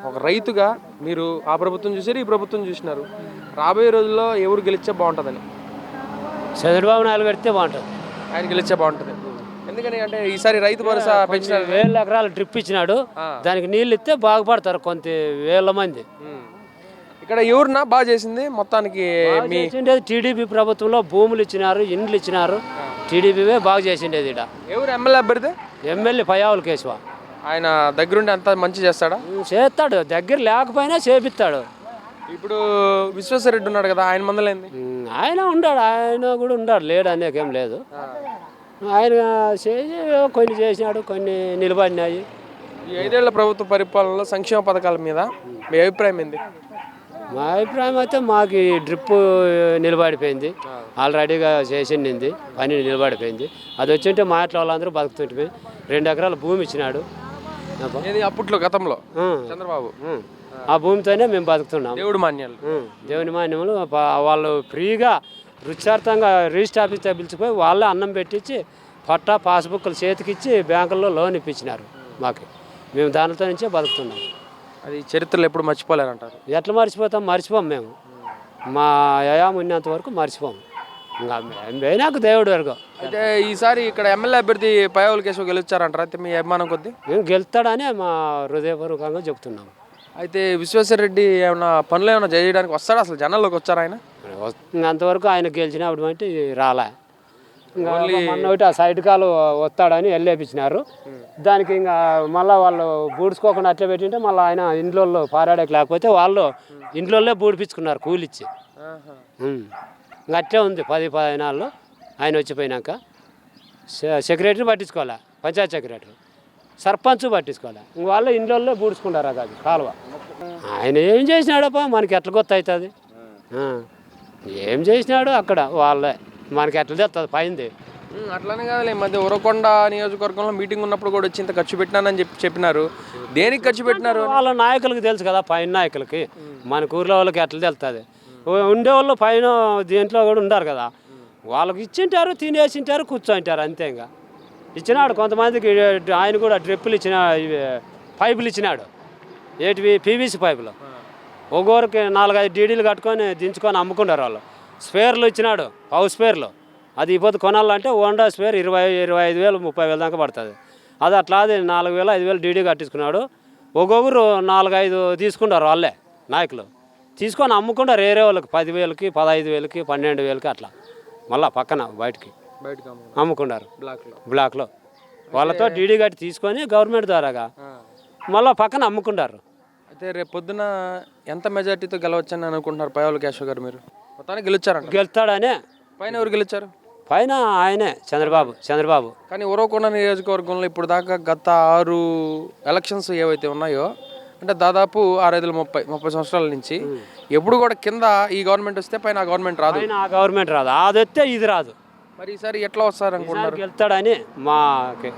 ఒక రైతుగా మీరు ఆ ప్రభుత్వం చూసారు, ఈ ప్రభుత్వం చూసినారు. రాబోయే రోజుల్లో ఎవరు గెలిస్తే బాగుంటుందని? చంద్రబాబు నాయుడు పెడితే బాగుంటుంది. ఆయన గెలిస్తే బాగుంటుంది. ఎందుకని అంటే ఈసారి రైతు భరోసా పెంచినారు. 1000 ఎకరాలు డ్రిప్ ఇచ్చినాడు. దానికి నీళ్ళు ఇస్తే బాగుపడతారు కొంత వేల మంది. ఇక్కడ ఎవరున్నా బాగా చేసింది మొత్తానికి? మీ టీడీపీ ప్రభుత్వంలో భూములు ఇచ్చినారు, ఇండ్లు ఇచ్చినారు. టీడీపీవే బాగా చేసిండేది. ఇక్కడ ఎవరు ఎమ్మెల్యే అభ్యర్థి? ఎమ్మెల్యే పయ్యావుల కేశవ. ఆయన దగ్గరుండి అంత మంచి చేస్తాడా? చేస్తాడు, దగ్గర లేకపోయినా చేపిస్తాడు. ఇప్పుడు విశ్వేశ్వరరెడ్డి ఉన్నాడు కదా, ఆయన మందలేంది? ఆయన ఉన్నాడు, ఆయన కూడా ఉన్నాడు, లేడు అనేకేం లేదు. ఆయన చేసి కొన్ని చేసినాడు, కొన్ని నిలబడినాయి. ఈ 5 ఏళ్ల ప్రభుత్వ పరిపాలనలో సంక్షేమ పథకాల మీద మీ అభిప్రాయం ఏంది? మా అభిప్రాయం అయితే మాకు ఈ డ్రిప్ నిలబడిపోయింది, ఆల్రెడీగా చేసింది, పని నిలబడిపోయింది. అది వచ్చింటే మా ఇంట్లో వాళ్ళందరూ బతుకుతుంటే 2 ఎకరాల భూమి ఇచ్చినాడు అప్పట్లో గతంలో చంద్రబాబు. ఆ భూమితోనే మేము బతుకుతున్నాం. దేవుడు మాన్యాలు, దేవుని మాన్యములు వాళ్ళు ఫ్రీగా రుచార్థంగా రిజిస్టర్ ఆఫీస్ పిలిచిపోయి వాళ్ళే అన్నం పెట్టించి పట్టా పాస్బుక్లు చేతికిచ్చి బ్యాంకుల్లో లోన్ ఇప్పించినారు మాకు. మేము దానితో నుంచే బతుకుతున్నాం. అది చరిత్రలో ఎప్పుడు మర్చిపోలేరంటారు? ఎట్లా మర్చిపోతాం? మర్చిపోం మేము. మా యయాం ఉన్నంత వరకు మర్చిపోము. ఇంకా పోయినాక దేవుడు వరకు. అయితే ఈసారి ఇక్కడ ఎమ్మెల్యే అభ్యర్థి పయ్యావుల కేశవ్ గెలుస్తారంటారు? అయితే మీ అభిమానం కొద్దీ మేము గెలుస్తాడని మా హృదయపూర్వకంగా చెప్తున్నాము. అయితే విశ్వేశ్వరరెడ్డి ఏమైనా పనులు ఏమైనా చేయడానికి వస్తాడా? అసలు జనాల్లోకి వచ్చారా ఆయన? అంతవరకు ఆయన గెలిచినప్పుడు అంటే రాలే. ఇంకా మొన్న ఒకటి ఆ సైడ్ కాలు వస్తాడని వెళ్ళేపించినారు. దానికి ఇంకా మళ్ళీ వాళ్ళు బూడ్చుకోకుండా అట్లా పెట్టింటే మళ్ళీ ఆయన ఇంట్లో పారాడేకి లేకపోతే వాళ్ళు ఇంట్లోనే బూడిపించుకున్నారు కూలిచ్చి. ఇంకా అట్లే ఉంది 10-15 నాళ్ళు ఆయన వచ్చిపోయినాక. సెక్రటరీ పట్టించుకోవాలి, పంచాయతీ సెక్రటరీ, సర్పంచ్ పట్టించుకోవాలి. ఇంక వాళ్ళు ఇంట్లో బూడ్చుకుంటారు. అది కాలువ. ఆయన ఏం చేసినాడప్ప మనకి ఎట్లా గుర్తు అవుతుంది? ఏం చేసినాడు అక్కడ వాళ్ళే మనకి ఎట్లా తెస్తుంది పైంది. అట్లానే కాదులే, ఈ మధ్య ఉరవకొండ నియోజకవర్గంలో మీటింగ్ ఉన్నప్పుడు కూడా వచ్చి ఇంత ఖర్చు పెట్టినానని చెప్పినారు. దేనికి ఖర్చు పెట్టినారు? వాళ్ళ నాయకులకు తెలుసు కదా, పైన నాయకులకి. మన ఊర్లో వాళ్ళకి ఎట్లా తెలుస్తుంది? ఉండేవాళ్ళు పైన దీంట్లో కూడా ఉండారు కదా, వాళ్ళకి ఇచ్చింటారు, తినేసింటారు, కూర్చోంటారు అంతే. ఇంకా ఇచ్చినాడు కొంతమందికి. ఆయన కూడా డ్రిప్పులు ఇచ్చిన, పైపులు ఇచ్చినాడు. ఏటివి? పీవీసీ పైపులు. ఒక్కొక్కరికి 4-5 డీడీలు కట్టుకొని దించుకొని అమ్ముకుంటారు వాళ్ళు. స్పేర్లు ఇచ్చినాడు, పౌ స్పేర్లు. అది ఇప్పుడు కొనాలంటే హోండా స్పేర్ 20-25 వేలు 30 వేల దాకా పడుతుంది. అది అట్లా అది 4,000-5,000 డీడీ కట్టించుకున్నాడు. ఒక్కొక్కరు 4-5 తీసుకుంటారు వాళ్ళే నాయకులు. తీసుకొని అమ్ముకుంటారు వేరే వాళ్ళకి 10,000కి 15,000కి 12,000కి అట్లా. మళ్ళీ పక్కన బయటికి అమ్ముకుంటారు బ్లాక్లో. వాళ్ళతో డీడీ కట్టి తీసుకొని గవర్నమెంట్ ద్వారాగా మళ్ళీ పక్కన అమ్ముకుంటారు. అయితే రేపు పొద్దున ఎంత మెజార్టీతో గెలవచ్చని అనుకుంటున్నారు పయ్యావుల కేశవ్ గారు? మీరు మొత్తానికి గెలుచారంట? గెలుస్తాడనే. పైన ఎవరు గెలిచారు? పైన ఆయనే చంద్రబాబు. కానీ ఉరవకొండ నియోజకవర్గంలో ఇప్పుడు దాకా గత 6 ఎలక్షన్స్ ఏవైతే ఉన్నాయో, అంటే దాదాపు 6-30 సంవత్సరాల నుంచి ఎప్పుడు కూడా కింద ఈ గవర్నమెంట్ వస్తే పైన ఆ గవర్నమెంట్ రాదు. ఆ గవర్నమెంట్ రాదు, అది వస్తే ఇది రాదు. మరి ఈసారి ఎట్లా వస్తారు అనుకుంటున్నారు? గెలుస్తాడని మాకి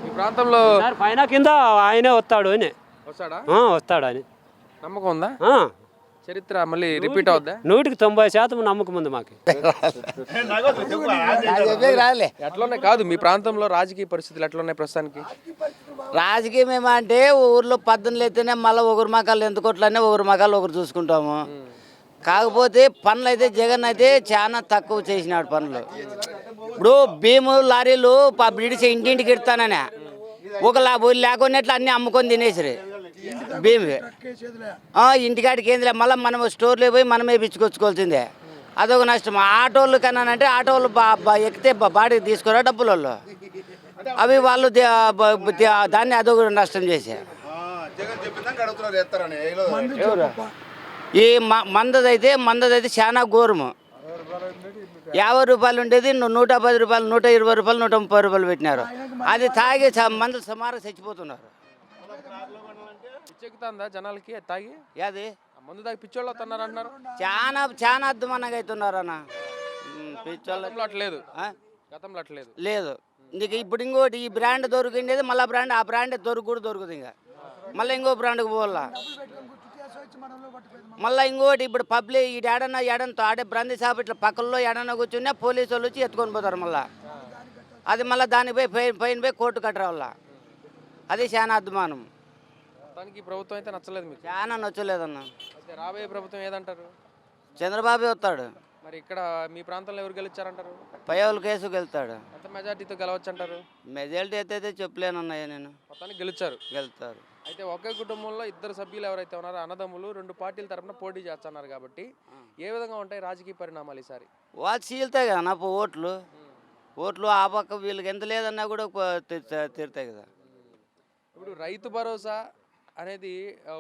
ఈ ప్రాంతంలో పైన కింద ఆయనే వస్తాడు అని. వస్తాడని నమ్మకం ఉందా? చరిత్ర మళ్ళీ రిపీట్ అవుద్దా? 100% నమ్మకం ఉంది మాకు. ఎట్లున్నాయి కాదు మీ ప్రాంతంలో రాజకీయ పరిస్థితులు ఎట్లున్నాయి ప్రస్తుతానికి? రాజకీయం ఏమంటే ఊర్లో 18 అయితేనే మళ్ళీ ఒకరి మకాలు ఎంత కొట్లనే ఒకరి మకాలు ఒకరు చూసుకుంటాము. కాకపోతే పనులు అయితే జగన్ అయితే చాలా తక్కువ చేసినాడు పనులు. ఇప్పుడు భీము లారీలు బ్రిటిష్ ఇంటింటికి ఇడతాననే ఒక లేకున్నట్లు అన్నీ అమ్ముకొని తినేసిరి భీమి. ఇంటికాడికి ఏంది మళ్ళీ మనం స్టోర్లో పోయి మనమే పిచ్చుకొచ్చుకోవాల్సిందే. అదొక నష్టం. ఆటోళ్ళు కన్నానంటే ఆటోళ్ళు ఎక్కితే బాడీకి తీసుకోరా డబ్బులు వాళ్ళు, అవి వాళ్ళు దాన్ని అదొక నష్టం చేశారు. ఈ మందదైతే చాలా ఘోరము. 50 రూపాయలు ఉండేది 110 రూపాయలు, 120 రూపాయలు, 130 రూపాయలు పెట్టినారు. అది తాగి మందులు సుమారు చచ్చిపోతున్నారు. పిచ్చెక్కుతుందా జనాలకి తాగి? అది మందు తాగి పిచ్చోళ్ళు అవుతున్నారు అంటున్నారు. చాలా అద్భుతంగా అవుతున్నారు అన్న. పిచ్చోళ్ళు అట్లేదు, గతంలో అట్లేదు లేదు. ఇందుకు ఇప్పుడు ఇంకోటి ఈ బ్రాండ్ దొరికిండేది మళ్ళీ బ్రాండ్, ఆ బ్రాండ్ దొరుకుతుంది. ఇంకా మళ్ళీ ఇంకో బ్రాండ్కి పోవాలా. మళ్ళీ ఇంకోటి ఇప్పుడు పబ్లిక్ ఈ ఏడన్నా ఆడే బ్రాందీ షాప్ ఇట్లా పక్కల్లో ఏడన్నా కూర్చున్నా పోలీసు వాళ్ళు వచ్చి ఎత్తుకొని పోతారు. మళ్ళీ అది మళ్ళీ దానికి పోయి ఫైన్ పోయి కోర్టు కట్టరా వల్ల. అది చాలా అద్మానం. మొత్తానికి ఈ ప్రభుత్వం అయితే నచ్చలేదు మీకు. చాలా నచ్చలేదన్న. అయితే రాబోయే ప్రభుత్వం ఏదంటారు? చంద్రబాబు వస్తాడు. మరి ఇక్కడ మీ ప్రాంతంలో ఎవరు గెలిచారంటారు? పయ్యవుల కేసు గెలుతాడు. ఎంత మెజార్టీతో గెలవచ్చు అంటారు? మెజారిటీ అయితే చెప్పలేనన్నయ్య నేను. మొత్తానికి గెలుచారు. గెలుతారు. అయితే ఒకే కుటుంబంలో ఇద్దరు సభ్యులు ఎవరైతే ఉన్నారో అన్నదమ్ములు 2 పార్టీల తరపున పోటీ చేస్తున్నారు కాబట్టి ఏ విధంగా ఉంటాయి రాజకీయ పరిణామాలు ఈసారి? వాళ్ళు చీలుతాయి కదా నా ఓట్లు ఆ పక్క వీళ్ళకి ఎంత లేదన్నా కూడా తీరుతాయి కదా. ఇప్పుడు రైతు భరోసా అనేది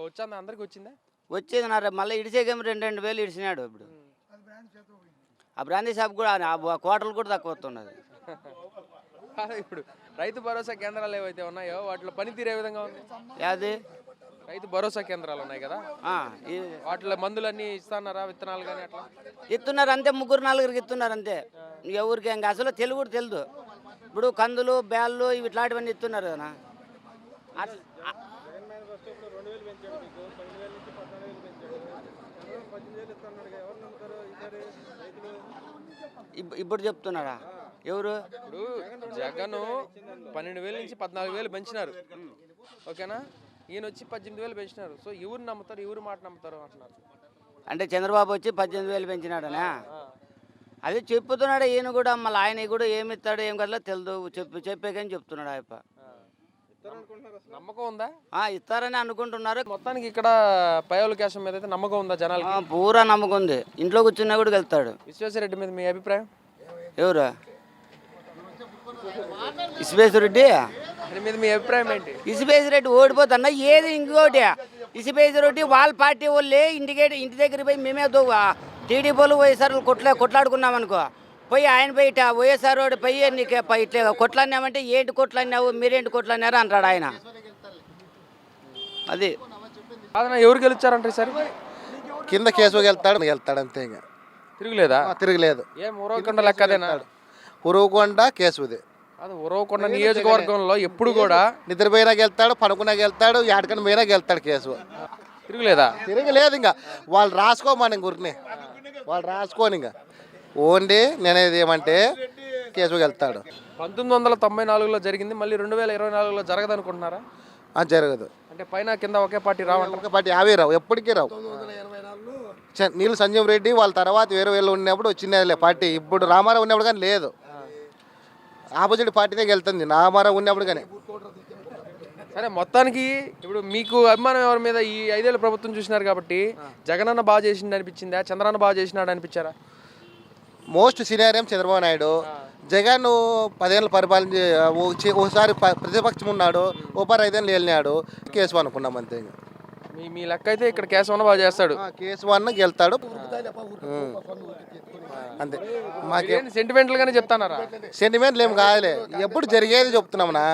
వచ్చిందా? అందరికి వచ్చిందా? వచ్చేది నా మళ్ళీ ఇడిచేకేమో 2,000 ఇడిచినాడు. ఇప్పుడు ఆ బ్రాందీ షాప్ కూడా ఆ కోటలు కూడా తక్కువ వస్తున్నది. ఇప్పుడు రైతు భరోసా కేంద్రాలు ఏవైతే ఉన్నాయో వాటిలో పనితీరు ఏ విధంగా ఉంది? అది రైతు భరోసా కేంద్రాలు ఉన్నాయి కదా, వాటిలో మందులన్నీ ఇస్తున్నారా? విత్తనాలు కానీ అట్లా ఇస్తున్నారు అంతే. 3-4 ఇస్తున్నారు అంతే. ఎవరికి ఇంకా అసలు తెలుగు కూడా తెలియదు. ఇప్పుడు కందులు బ్యాళ్ళు ఇవి ఇట్లాంటివన్నీ ఇస్తున్నారు కదా. ఇప్పుడు చెప్తున్నారా ఎవరు? ఇప్పుడు జగన్ 12,000 నుంచి 14,000 పెంచినారు, ఓకేనా? ఈయన వచ్చి 18,000 పెంచినారు. సో ఎవరు నమ్ముతారు, ఎవరు మాట నమ్ముతారు అంటున్నారు. అంటే చంద్రబాబు వచ్చి 18,000 పెంచినాడనా? అదే చెప్పుతున్నాడు ఈయన కూడా. మళ్ళీ ఆయన కూడా ఏమి ఇస్తాడో ఏం కదా తెలియదు. చెప్పేకని చెప్తున్నాడు ఆయన. నమ్మకం ఉందా? ఇస్తారని అనుకుంటున్నారు. మొత్తానికి ఇక్కడ పయ్యవుల కేశం మీద అయితే నమ్మకం ఉందా జనాలకి? పూరా నమ్మకం ఉంది. ఇంట్లో కూర్చున్నా కూడా వెళ్తాడు. విశ్వేశ్వరరెడ్డి మీద మీ అభిప్రాయం? ఎవరు? విశ్వేశ్వరరెడ్డి మీద మీ అభిప్రాయం ఏంటి? విశ్వేశ్వరరెడ్డి ఓడిపోతున్నా ఏది ఇంకోటి. విశ్వేశ్వరరెడ్డి వాళ్ళ పార్టీ వాళ్ళే ఇంటి దగ్గర పోయి మేమే టీడీపీ వాళ్ళు వైఎస్ఆర్ కొట్లాడుకున్నాం అనుకో, పోయి ఆయన పోయి వైఎస్ఆర్ వాడు పోయి నీకు ఇట్లా కొట్లాడినామంటే ఏంటి కొట్లాడినావు, మీరేంటి కొట్లాడినారు అంటాడు ఆయన. అది ఎవరు గెలుచారంటారు సార్? కింద కేసు వెళ్తాడు అంతే. ఇంకా తిరుగులేదా? తిరగలేదు. ఏం ఉరవకొండ లెక్కదేనా? ఉరవకొండ కేసుది. అది ఉరవకొండ నియోజకవర్గంలో ఎప్పుడు కూడా నిద్రపోయినా వెళ్తాడు, పడుకున్నా వెళ్తాడు, ఏడకని పోయినా వెళ్తాడు. కేసు తిరుగులేదా? తిరగలేదు. ఇంకా వాళ్ళు రాసుకోమని గురిని వాళ్ళు రాసుకోని ఇంకా ఓన్లీ నేనేది ఏమంటే కేసుకు వెళ్తాడు. 1994లో జరిగింది, మళ్ళీ 2024లో జరగదు అనుకుంటున్నారా? జరగదు. అంటే పైన కింద ఒకే పార్టీ రావంట. ఒక పార్టీ అవే రావు, ఎప్పటికీ రావు. నీళ్ళు సంజీవ్ రెడ్డి వాళ్ళ తర్వాత వేరే వేళ్ళు ఉన్నప్పుడు వచ్చినదిలే పార్టీ. ఇప్పుడు రామారావు ఉన్నప్పుడు కానీ లేదు, ఆపోజిట్ పార్టీనే వెళ్తుంది రామారావు ఉన్నప్పుడు కానీ. సరే, మొత్తానికి ఇప్పుడు మీకు అభిమానం ఎవరి మీద? ఈ 5 ఏళ్ళ ప్రభుత్వం చూసినారు కాబట్టి జగనన్న బాగా చేసింది అనిపించిందా, చంద్రన్న బాగా చేసినాడు అనిపించారా? మోస్ట్ సీనియర్ ఏం చంద్రబాబు నాయుడు. జగన్ 10 ఏళ్ళు పరిపాలన ఒకసారి ప్రతిపక్షం ఉన్నాడు, ఓపారు 5 ఏళ్ళు వెళ్ళినాడు. కేసు అనుకున్నాం అంతే. మీ లెక్క అయితే ఇక్కడ కేశవన్న బాగా చేస్తాడు. కేసు గెలుతాడు అంతే. మాకేం సెంటిమెంటల్ గానే చెప్తానారా? సెంటిమెంట్లు ఏం కాదులే, ఎప్పుడు జరిగేది చెప్తున్నామన్నా.